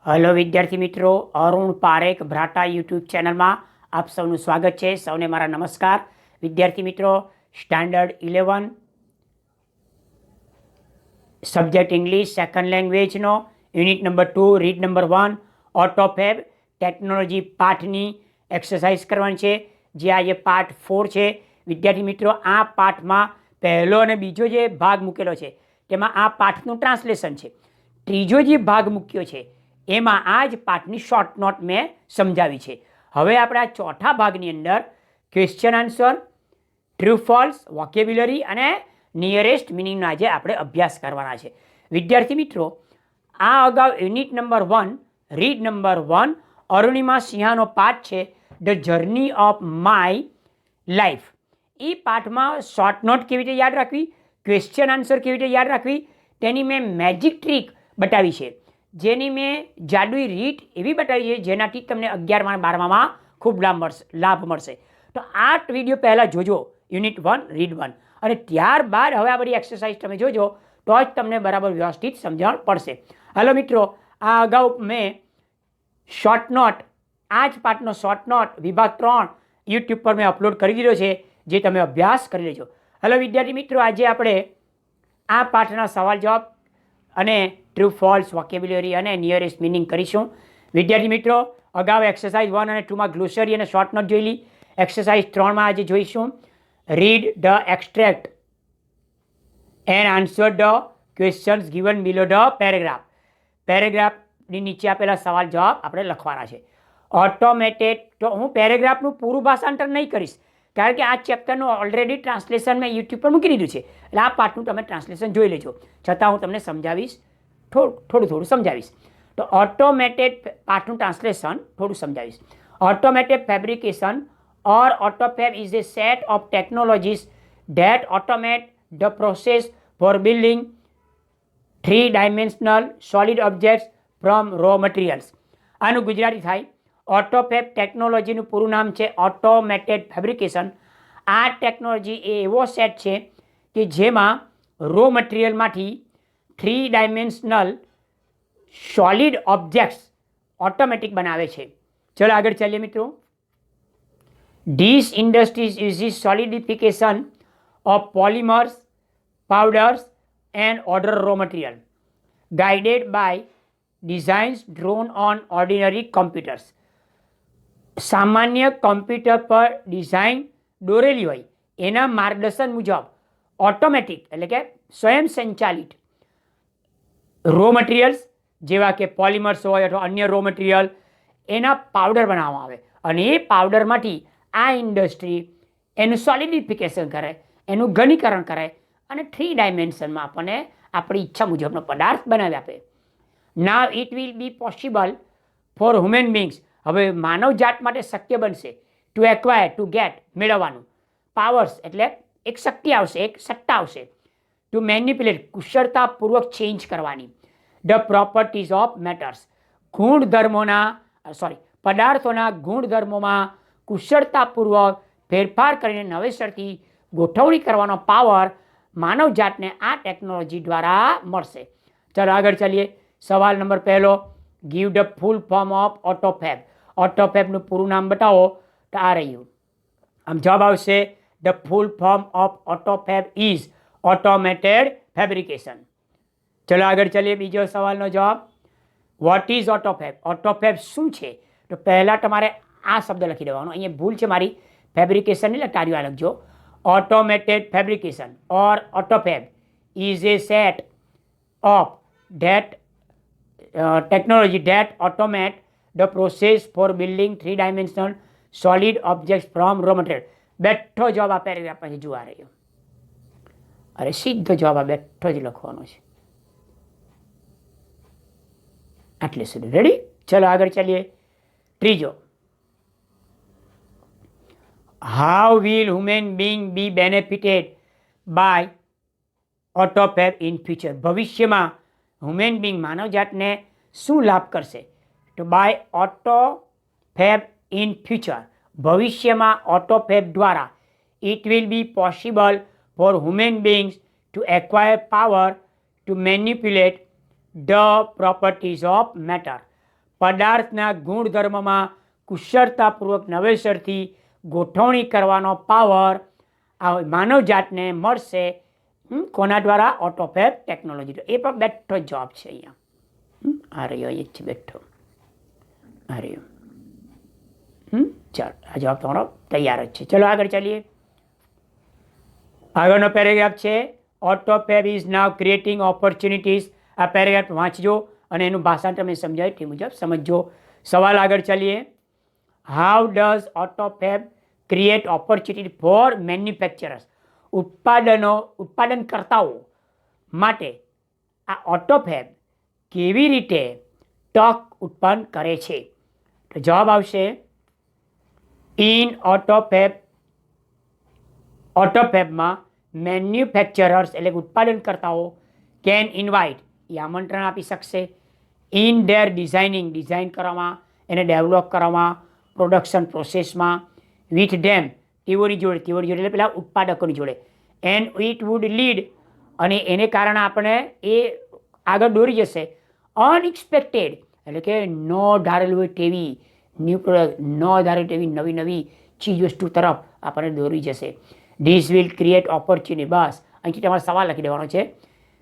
Hello विद्यार्थी मित्रों, Arun Parekh भ्राटा YouTube channel में आप सबનું स्वागत है। સૌને મારા નમસ્કાર। વિદ્યાર્થી મિત્રો, સ્ટાન્ડર્ડ 11 સબ્જેક્ટ ઇંગ્લિશ સેકન્ડ લેંગ્વેજનો unit number 2 read number 1 autofab technology પાઠની એક્સરસાઇઝ કરવાની છે, જે આજે પાર્ટ 4 છે। વિદ્યાર્થી મિત્રો, આ પાઠમાં પહેલો અને બીજો જે ભાગ મૂકેલો છે તેમાં આ પાઠનું ટ્રાન્સલેશન છે। ત્રીજો જે ભાગ મૂક્યો છે એમાં આ જ પાઠની શોર્ટ નોટ મેં સમજાવી છે। હવે આપણે આ ચોથા ભાગની અંદર question answer, true false, vocabulary અને નિયરેસ્ટ મિનિંગનો આજે આપણે અભ્યાસ કરવાના છે। વિદ્યાર્થી મિત્રો, આ અગાઉ unit number 1 read number 1 Arunima સિંહાનો પાઠ છે, the journey of my life. એ પાઠમાં શોર્ટ નોટ કેવી રીતે યાદ રાખવી, ક્વેશ્ચન આન્સર કેવી રીતે યાદ રાખવી, તેની મેં મેજિક ટ્રીક બતાવી છે, જેની મેં જાદુઈ રીત એવી બતાવી છે જેનાથી તમને 11મા અને 12મામાં ખૂબ લાભ મળશે। તો આ વિડીયો પહેલાં જોજો, યુનિટ 1 રીડ 1, અને ત્યારબાદ હવે આ બધી એક્સરસાઇઝ તમે જોજો તો જ તમને બરાબર વ્યવસ્થિત સમજણ પડશે। હાલો મિત્રો, આ અગાઉ મેં શોર્ટ નોટ, આ જ પાઠનો શોર્ટ નોટ વિભાગ 3 યુટ્યુબ પર મેં અપલોડ કરી દીધો છે, જે તમે અભ્યાસ કરી લેજો। હાલો વિદ્યાર્થી મિત્રો, આજે આપણે આ પાઠના સવાલ જવાબ અને ટ્રુ ફોલ્સ, વોકેબ્યુલરી અને નિયરેસ્ટ મિનિંગ કરીશું। વિદ્યાર્થી મિત્રો, અગાઉ એક્સરસાઇઝ 1 અને 2માં ગ્લોસરી અને શોર્ટ નોટ જોઈ લી। એક્સરસાઇઝ 3માં આજે જોઈશું read the extract and answer the questions given below the paragraph. પેરેગ્રાફની નીચે આપેલા સવાલ જવાબ આપણે લખવાના છે। ઓટોમેટેડ, તો હું પેરેગ્રાફનું પૂરું ભાષાંતર નહીં કરીશ, કારણ કે આ ચેપ્ટરનું ઓલરેડી ટ્રાન્સલેશન મેં યુટ્યુબ પર મૂકી દીધું છે, એટલે આ પાઠનું તમે ટ્રાન્સલેશન જોઈ લેજો, છતાં હું તમને સમજાવીશ, થોડું સમજાવીશ। તો ઓટોમેટેડ પાઠનું ટ્રાન્સલેશન થોડું સમજાવીશ। Automated fabrication or autofab is a set of technologies that automate the process for building 3-dimensional solid objects from raw materials। આનું ગુજરાતી થાય ઓટોફેબ ટેકનોલોજીનું પૂરું નામ છે ઓટોમેટેડ ફેબ્રિકેશન। આ ટેકનોલોજી એ એવો સેટ છે કે જેમાં રો મટીરિયલમાંથી 3-dimensional સોલિડ ઓબ્જેક્ટ્સ ઓટોમેટિક બનાવે છે। ચલો આગળ ચાલીએ મિત્રો। This industries uses solidification of polymers, powders and other raw material guided by designs drawn on ordinary computers. સામાન્ય કમ્પ્યુટર પર ડિઝાઇન દોરેલી હોય એના માર્ગદર્શન મુજબ ઓટોમેટિક એટલે કે સ્વયં સંચાલિત રો મટીરિયલ્સ જેવા કે પોલિમર્સ હોય અથવા અન્ય રો મટીરિયલ, એના પાવડર બનાવવામાં આવે, અને એ પાવડરમાંથી આ ઇન્ડસ્ટ્રી એનું સોલિડિફિકેશન કરે, એનું ઘનીકરણ કરે અને 3 ડાયમેન્શનમાં આપણને આપણી ઈચ્છા મુજબનો પદાર્થ બનાવી આપે। Now it will be possible for human beings, હવે માનવ જાત માટે શક્ય બનશે ટુ એક્વાયર, ટુ ગેટ, મેળવવાનું, પાવર્સ એટલે એક શક્તિ આવશે, એક સત્તા આવશે, ટુ મેનિપ્યુલેટ કુશળતાપૂર્વક ચેન્જ કરવાની, ધ પ્રોપર્ટીઝ ઓફ મેટર્સ પદાર્થોના ગુણધર્મોમાં કુશળતાપૂર્વક ફેરફાર કરીને નવેસરથી ગોઠવણી કરવાનો પાવર માનવ જાતને આ ટેકનોલોજી દ્વારા મળશે। ચાલો આગળ ચાલીએ। સવાલ નંબર પહેલો, give the full form of autofab. ઓટોફેબનું પૂરું નામ બતાવો, તો આ રહ્યું। આમ જવાબ આવશે the full form of autofab is automated fabrication. ચલો આગળ ચાલીએ। બીજો સવાલનો જવાબ, વોટ ઇઝ ઓટોફેબ? ઓટોફેબ શું છે? તો પહેલાં તમારે આ શબ્દ લખી દેવાનો, અહીંયા ભૂલ છે મારી, ફેબ્રિકેશન એટલે કાર્ય લખજો। Automated fabrication or autofab is a set of that technology that automate the process for building 3-dimensional solid objects from raw material। બેઠો જવાબ આ પેરેગ્રાફ પછી જોવા રહ્યો, અરે સીધો જવાબ આ બેઠો જ લખવાનો છે, આટલે સુધી રેડી। ચલો આગળ ચાલીએ। ત્રીજો, how will human being be benefited by autofab in future? ભવિષ્યમાં હ્યુમન બીંગ માનવ જાતને શું લાભ કરશે? તો બાય ઓટોફેબ ઇન ફ્યુચર, ભવિષ્યમાં ઓટોફેબ દ્વારા it will be possible for human beings to acquire power to manipulate the properties of matter, પદાર્થના ગુણધર્મમાં કુશળતાપૂર્વક નવેસરથી ગોઠવણી કરવાનો પાવર આ માનવજાતને મળશે કોના દ્વારા? ઓટોફેબ ટેકનોલોજી. એ પણ બેઠો જવાબ છે અહીંયા. આ રહ્યો અહીંયા છે બેઠો. આ રહ્યો. ચાલો, આ જવાબ તમારો તૈયાર જ છે. ચલો આગળ ચાલીએ. આગળનો પેરેગ્રાફ છે ઓટોફેબ ઇઝ નાવ ક્રિએટિંગ ઓપોર્ચ્યુનિટીઝ. આ પેરેગ્રાફ વાંચજો અને એનું ભાષાંતર તમે સમજાય તે મુજબ સમજજો. સવાલ આગળ ચાલીએ. How does autofab create opportunity for manufacturers? ઉત્પાદનકર્તાઓ માટે આ ઓટોફેબ કેવી રીતે તક ઉત્પન્ન કરે છે? તો જવાબ આવશે ઇન ઓટોફેબમાં મેન્યુફેક્ચરર્સ એટલે ઉત્પાદનકર્તાઓ કેન ઇન્વાઇટ એ આમંત્રણ આપી શકશે ઇન ધેર ડિઝાઇન કરવામાં, એને ડેવલપ કરવામાં, પ્રોડક્શન પ્રોસેસમાં વિથ ધેમ તેઓની જોડે એટલે પેલા ઉત્પાદકોની જોડે એન્ડ ઇટ વુડ લીડ અને એને કારણે આપણે એ આગળ દોરી જશે અનએક્સપેક્ટેડ એટલે કે ન ધારેલું હોય તેવી ન્યૂ પ્રોડક્ટ, ન ધારેલું તેવી નવી નવી ચીજ વસ્તુ તરફ આપણને દોરી જશે. This will create opportunity. બસ અહીંથી તમારે સવાલ લખી દેવાનો છે.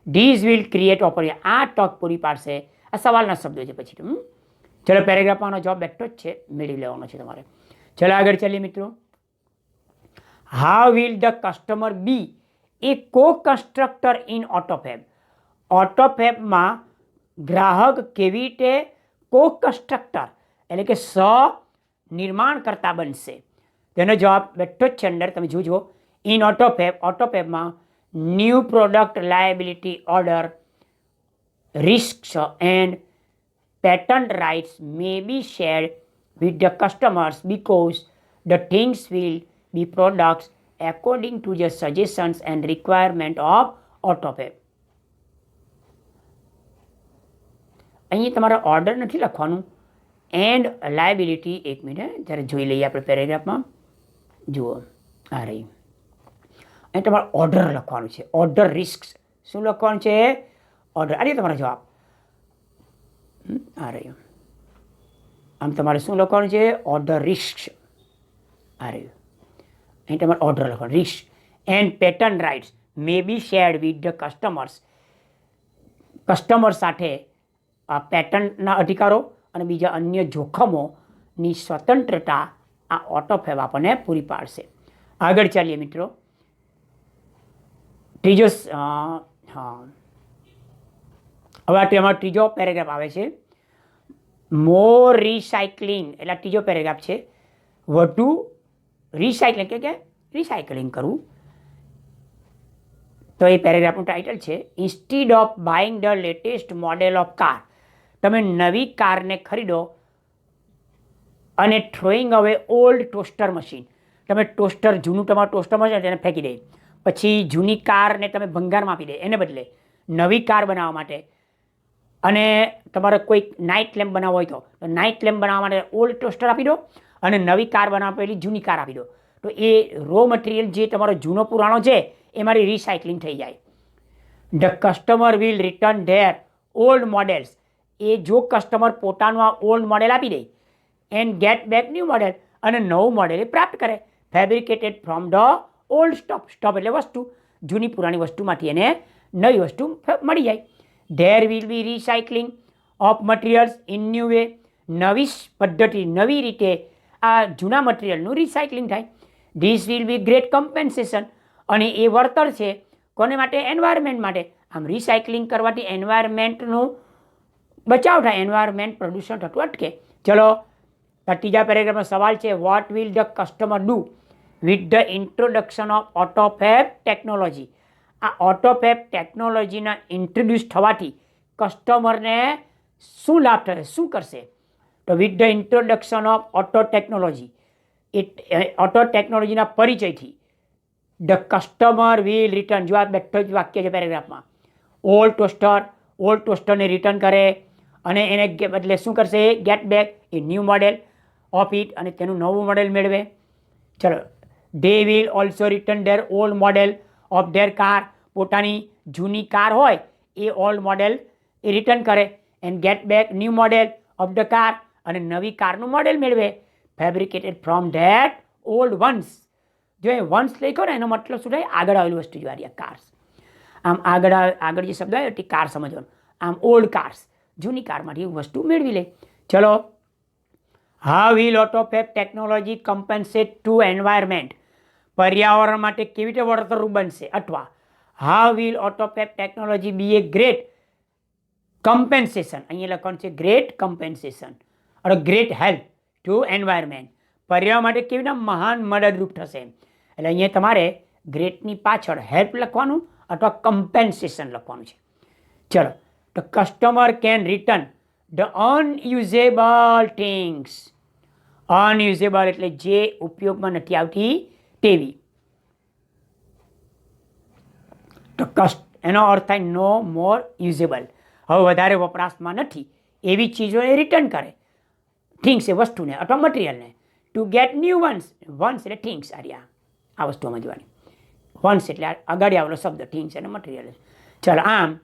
This will create opportunity. આ તક પૂરી પાડશે. આ સવાલના શબ્દો છે પછી. ચલો પેરેગ્રાફમાંનો જવાબ બેઠો જ છે, મેળવી લેવાનો છે તમારે. ચલો આગળ ચાલીએ મિત્રો. હાઉ વિલ ધ કસ્ટમર બી એ કો કન્સ્ટ્રક્ટર ઇન ઓટોફેબ? ઓટોફેબમાં ગ્રાહક કેવી રીતે કો કન્સ્ટ્રક્ટર એટલે કે નિર્માણકર્તા બનશે? તેનો જવાબ બેઠો જ છે અંદર, તમે જોજો. ઇન ઓટોફેબમાં new product liability order risks and patent rights may be shared with the customers because the things will be products according to the suggestions and requirement of Autofab. અહીં તમારે ઓર્ડર નથી લખવાનું. એન્ડ લાયબિલિટી, એક minute જ્યારે જોઈ લઈએ આપણે પેરેગ્રાફમાં. જુઓ આ રહી. અહીં તમારે ઓર્ડર લખવાનું છે. ઓર્ડર રિસ્ક શું લખવાનું છે? ઓર્ડર. આ તમારો જવાબ આ રહ્યું. આમ તમારે શું લખવાનું છે? Order risk. આ રહ્યું. અહીં તમારે ઓર્ડર લખવાનું risk and pattern rights may be shared with the customer સાથે આ પેટર્નના અધિકારો અને બીજા અન્ય જોખમોની સ્વતંત્રતા આ ઓટોફેબ આપણને પૂરી પાડશે. આગળ ચાલીએ મિત્રો. ત્રીજો હવે તેમાં ત્રીજો પેરેગ્રાફ આવે છે. મોર રિસાયકલિંગ એટલે ત્રીજો પેરેગ્રાફ છે. વધુ રિસાયકલિંગ કે રિસાયકલિંગ કરવું. તો એ પેરેગ્રાફનું ટાઇટલ છે instead of buying the latest model of car. તમે નવી કારને ખરીદો અને throwing away old toaster machine. તમે ટોસ્ટર જૂનું તમારું ટોસ્ટર મશીન તેને ફેંકી દે. પછી જૂની કારને તમે ભંગારમાં આપી દે. એને બદલે નવી કાર બનાવવા માટે અને તમારે કોઈ નાઇટ લેમ્પ બનાવવો હોય તો નાઇટ લેમ્પ બનાવવા માટે ઓલ્ડ ટોસ્ટર આપી દો અને નવી કાર બનાવવા પહેલી જૂની કાર આપી દો. તો એ રો મટીરિયલ જે તમારો જૂનો પુરાણો છે એ મારી રિસાયકલિંગ થઈ જાય. The customer will return their old models. એ જો કસ્ટમર પોતાનું આ ઓલ્ડ મોડેલ આપી દે and get back new model અને નવું મોડેલ એ પ્રાપ્ત કરે fabricated from the old stop એટલે વસ્તુ જૂની પુરાણી વસ્તુમાંથી એને નવી વસ્તુ મળી જાય. There will be recycling of materials in new way. નવી પદ્ધતિ નવી રીતે આ જૂના મટીરિયલનું રિસાયકલિંગ થાય. This will be great compensation અને એ વળતર છે કોને માટે? એન્વાયરમેન્ટ માટે. આમ રિસાયકલિંગ કરવાથી એન્વાયરમેન્ટનું બચાવ થાય, એન્વાયરમેન્ટ પ્રદૂષણ થતું અટકે. ચલો ત્રીજા પેરેગ્રાફનો સવાલ છે what will the customer do with the introduction of autofab technology? આ ઓટોફેબ ટેકનોલોજીના ઇન્ટ્રોડ્યુસ થવાથી કસ્ટમરને શું લાભ થશે, શું કરશે? તો with the introduction of auto ટેકનોલોજીના પરિચયથી ધ કસ્ટમર વિલ રિટર્ન. જો આ બેઠો જ વાક્ય છે પેરેગ્રાફમાં. ઓલ્ડ ટોસ્ટરને રિટર્ન કરે અને એને બદલે શું કરશે? Get back A new model of it અને તેનું નવું મોડેલ મેળવે. ચલો they will also return their old model of their car. પોતાની જૂની કાર હોય એ ઓલ્ડ મોડેલ એ રિટર્ન કરે and get back new model of the car, અને નવી કારનું મોડેલ મેળવે. Fabricated from that old once. જો એ વન્સ લખ્યો ને એનો મતલબ શું થાય? આગળ આવેલી વસ્તુ જોવાની કાર્સ. આમ આગળ જે શબ્દ આવ્યો તે કાર સમજવાનો. આમ ઓલ્ડ કાર્સ, જૂની કારમાંથી વસ્તુ મેળવી લે. ચલો, how will autofab technology compensate to environment. પર્યાવરણ માટે કેવી રીતે વળતરરૂપ બનશે? અથવા how will autofab technology be a great compensation. અહીંયા લખવાનું છે ગ્રેટ કમ્પેન્સેશન અને ગ્રેટ હેલ્પ ટુ એન્વાયરમેન્ટ. પર્યાવરણ માટે કેવી રીતે મહાન મદદરૂપ થશે? એટલે અહીંયા તમારે ગ્રેટની પાછળ હેલ્પ લખવાનું અથવા કમ્પેન્સેશન લખવાનું છે. ચલો, તો customer can return the unusable things. Unusable એટલે જે ઉપયોગમાં નથી આવતી તેવી. તો એનો અર્થ થાય નો મોર યુઝેબલ. હવે વધારે વપરાશમાં નથી એવી ચીજોને રિટર્ન કરે. થિંગ્સ એ વસ્તુને અથવા મટીરિયલને. To get new ones. Ones એટલે થિંગ્સ. આ વસ્તુ સમજવાની. વન્સ એટલે આગળ આવેલો શબ્દ થિંગ્સ અને મટીરિયલ. ચાલો, આમ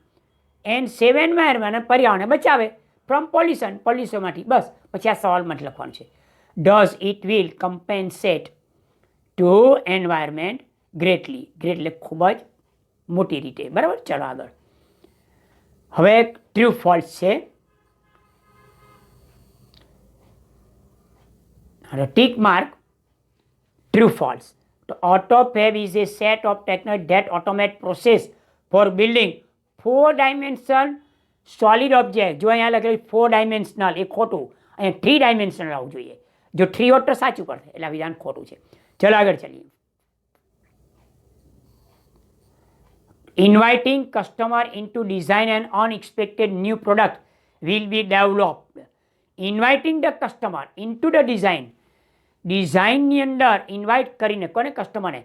એન્ડ સેવ એન્વાયરમેન્ટ, પર્યાવરણને બચાવે ફ્રોમ પોલ્યુશનમાંથી. બસ પછી આ સવાલમાંથી લખવાનું છે. Does it will compensate to environment greatly. Great એટલે ખૂબ જ મોટી રીતે. બરાબર. ચાલો આગળ. હવે ટ્રુ ફોલ્સ છે. Tick mark true false. તો AutoFab is a set of technology that automate process for building 4 dimensional solid object. જો અહીંયા લખેલું 4 dimensional એ ખોટું, અહીંયા 3 dimensional આવવું જોઈએ. જો 3 હોત તો સાચું પડશે, એટલે આ વિધાન ખોટું છે. ચલો આગળ ચલીએ. Inviting customer into design and unexpected new product will be developed. Inviting the customer into the design. ડિઝાઇનની અંદર ઇન્વાઇટ કરીને કોને? કસ્ટમરને.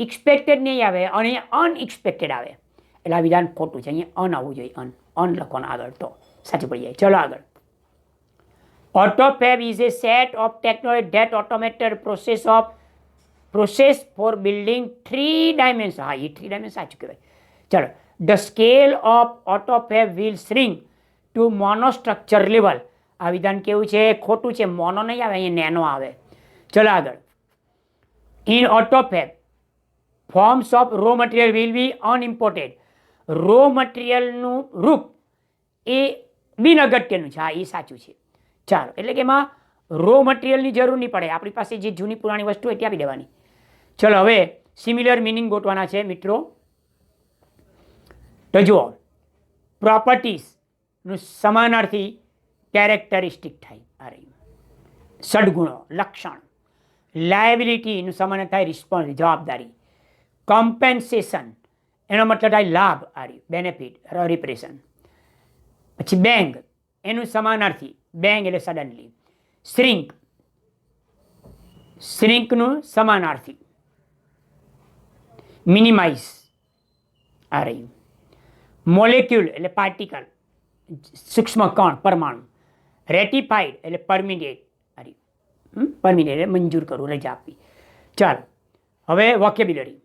એક્સપેક્ટેડ નહીં આવે અને અનએક્સપેક્ટેડ આવે, એટલે આ વિધાન ખોટું છે. અહીંયા અન આવવું જોઈએ. અન લખવાનું આગળ તો સાચું પડી જાય. ચલો આગળ. AutoFab is a set of technology that automated process for building 3 dimensions. હા, એ 3 dimensions સાચું કહેવાય. ચલો, the scale of AutoFab will shrink to monostructure level. આ વિધાન કેવું છે? ખોટું છે. મોનો નહીં આવે, અહીંયા નેનો આવે. ચલો આગળ. In AutoFab forms of raw material will be unimported. Raw મટીરિયલનું રૂપ એ બિનઅગત્યનું છે. હા, એ સાચું છે. ચાલો, એટલે કે એમાં રો મટીરિયલની જરૂર નહીં પડે. આપણી પાસે જે જૂની પુરાણી વસ્તુ હોય તે આપી દેવાની. ચલો હવે સિમિલર મિનિંગ ગોતવાના છે મિત્રો. તો જુઓ, પ્રોપર્ટીઝનું સમાનાર્થી કેરેક્ટરિસ્ટિક થાય. આ રહ્યું સદગુણો, લક્ષણ. લાયબિલિટીનું સમાન થાય રિસ્પોન્સ, જવાબદારી. કોમ્પેન્સેશન એનો મતલબ થાય લાભ, આ રહ્યું બેનિફિટ, રિપ્રેઝન. પછી બેંગ એનું સમાનાર્થી, બેંગ એટલે સડનલી. શ્રિંક, શ્રિંકનું સમાનાર્થી મિનિમાઇઝ, આ રહ્યું. મોલેક્યુલ એટલે પાર્ટિકલ, સૂક્ષ્મ કણ, પરમાણુ. રેટિફાઈડ એટલે પરમિનેટ, પરમિનેટ એટલે મંજૂર કરવું, રજા આપવી. ચાલો હવે વોકેબ્યુલરી.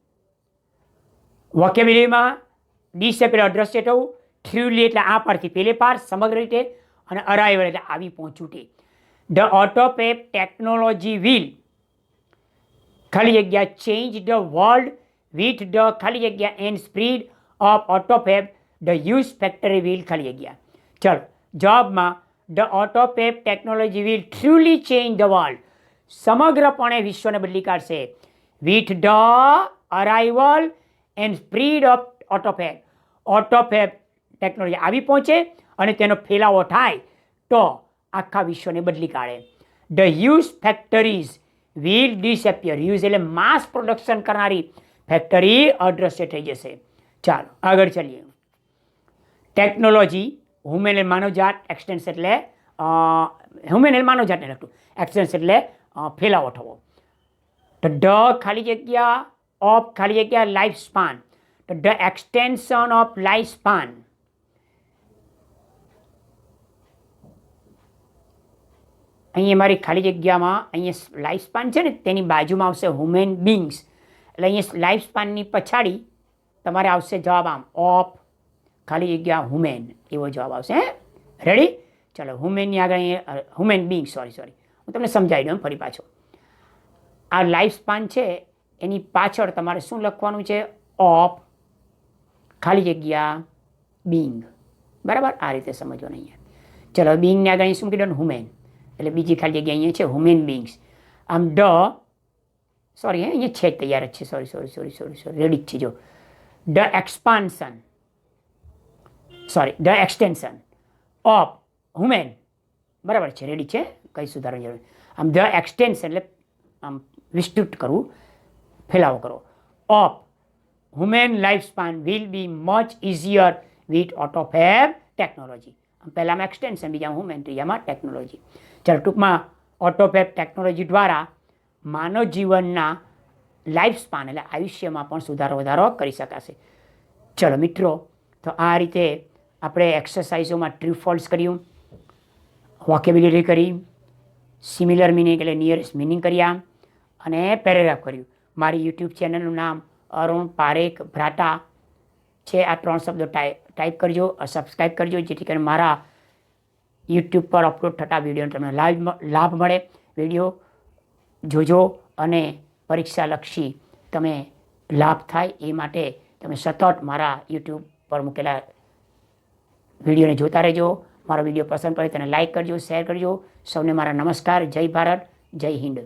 વોકેબ્યુલરીમાં ડિસેપેર અદ્રશ્ય થવું, થ્રુલી એટલે આ પરથી પેલે પાર સમગ્ર રીતે, અને અરાઇવલ એટલે આવી પહોંચવું તે. ધ AutoFab ટેકનોલોજી વિલ ખાલી જગ્યા change the world with the ખાલી જગ્યા and spread of AutoFab the use factory will ખાલી જગ્યા. ચલો જવાબમાં the AutoFab technology will truly change the world. સમગ્રપણે વિશ્વને બદલી કાઢશે. With the arrival and spread of AutoFab. AutoFab technology આવી પહોંચે અને તેનો ફેલાવો થાય તો આખા વિશ્વને બદલી કાઢે. The huge factories will disappear. Huge એટલે માસ પ્રોડક્શન કરનારી ફેક્ટરી અદ્રશ્ય થઈ જશે. ચાલો આગળ ચલીએ. ટેકનોલોજી હ્યુમન એન્ડ માનવજાત, એક્સટેન્સ એટલે હ્યુમન એન્ડ માનવજાતને લગતું, એક્સટેન્સ એટલે ફેલાવો થવો. તો ધ ખાલી જગ્યા ઓફ ખાલી જગ્યા લાઈફ સ્પાન. તો the extension of life span. અહીંયા મારી ખાલી જગ્યામાં અહીંયા લાઈફ સ્પાન છે ને તેની બાજુમાં આવશે હ્યુમન બિંગ્સ. એટલે અહીંયા લાઈફ સ્પાનની પછાડી તમારે આવશે જવાબ આમ ઓફ ખાલી જગ્યા હ્યુમેન, એવો જવાબ આવશે. રેડી? ચલો હુમેનની આગળ હ્યુમન બિંગ સોરી હું તમને સમજાવી દઉં ફરી પાછો. આ લાઈફ સ્પાન છે એની પાછળ તમારે શું લખવાનું છે? ઓફ ખાલી જગ્યા બિંગ. બરાબર, આ રીતે સમજવાનું અહીંયા. ચલો બિંગને આગળ અહીં શું કીધું? હ્યુમેન. એટલે બીજી ખાલી જગ્યા અહીંયા છે હ્યુમન બિંગ્સ. આમ સોરી અહીંયા છે તૈયાર જ છે. સોરી રેડી જ છે. જો the expansion the extension of human. બરાબર છે, રેડી છે, કંઈ સુધારવાની જરૂર. આમ ધ એક્સટેન્શન એટલે આમ વિસ્તૃત કરવું, ફેલાવો કરો. Of human life span will be much easier with AutoFab technology. પહેલામાં એક્સટેન્શન, બીજામાં હ્યુમન, ત્રીજામાં ટેકનોલોજી. ચાલો ટૂંકમાં ઓટોફેબ ટેકનોલોજી દ્વારા માનવ જીવનના લાઈફ સ્પાન એટલે આયુષ્યમાં પણ સુધારો વધારો કરી શકાશે. ચલો મિત્રો, તો આ રીતે આપણે એક્સરસાઇઝોમાં ટ્રુ ફોલ્સ કર્યું, વોકેબ્યુલરી કરી, સિમિલર મિનિંગ એટલે નિયરેસ્ટ મિનિંગ કર્યા અને પેરેગ્રાફ કર્યું. મારી યુટ્યુબ ચેનલનું નામ અરુણ પારેખ ભ્રાટા છે. આ 3 શબ્દો ટાઈપ કરજો, સબસ્ક્રાઈબ કરજો, જેથી કરીને મારા યુટ્યુબ પર અપલોડ થતા વિડીયોનો તમને લાભ મળે. વિડીયો જોજો અને પરીક્ષાલક્ષી તમે લાભ થાય એ માટે તમે સતત મારા યુટ્યુબ પર મૂકેલા વિડીયોને જોતા રહેજો. મારો વિડીયો પસંદ પડે તેને લાઇક કરજો, શેર કરજો. સૌને મારા નમસ્કાર. જય ભારત, જય હિન્દ.